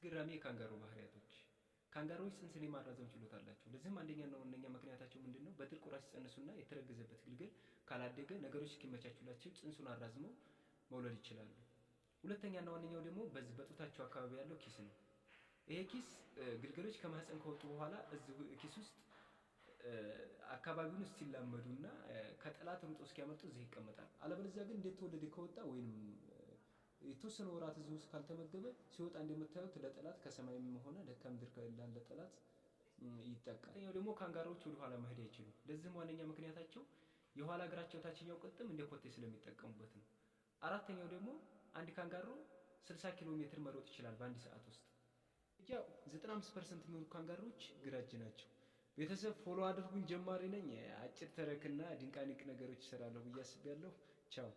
አስገራሚ የካንጋሮ ባህሪያቶች ካንጋሮዎች ጽንስን የማራዘም ችሎታ አላቸው። ለዚህም አንደኛና ዋነኛ ምክንያታቸው ምንድነው? በድርቅ ወራት ሲጸንሱና የተረገዘበት ግልገል ካላደገ ነገሮች እስኪመቻቹላቸው ጽንሱን አራዝመው መውለድ ይችላሉ። ሁለተኛና ዋነኛው ደግሞ በዚህ በጡታቸው አካባቢ ያለው ኪስ ነው። ይሄ ኪስ ግልገሎች ከማህፀን ከወጡ በኋላ እዚህ ኪስ ውስጥ አካባቢውን ሲላመዱና ከጠላት ሩጦ እስኪያመልጡ እዚህ ይቀመጣል። አለበለዚያ ግን እንደተወለደ ከወጣ ወይንም የተወሰነ ወራት እዚህ ውስጥ ካልተመገበ ሲወጣ እንደምታዩት ለጠላት ከሰማይም ሆነ ከምድር ላለ ጠላት ይጠቃል። ያው ደግሞ ካንጋሮዎች ወደ ኋላ መሄድ አይችሉም። ለዚህም ዋነኛ ምክንያታቸው የኋላ እግራቸው ታችኛው ቅጥም እንደ ኮቴ ስለሚጠቀሙበት ነው። አራተኛው ደግሞ አንድ ካንጋሮ 60 ኪሎ ሜትር መሮጥ ይችላል በአንድ ሰዓት ውስጥ። ያው 95% የሚሆኑ ካንጋሮዎች ግራ እጅ ናቸው። ቤተሰብ ፎሎ አድርጉኝ፣ ጀማሪ ነኝ። አጭር ተረክና ድንቃድንቅ ነገሮች እሰራለሁ ብዬ አስቤያለሁ። ቻው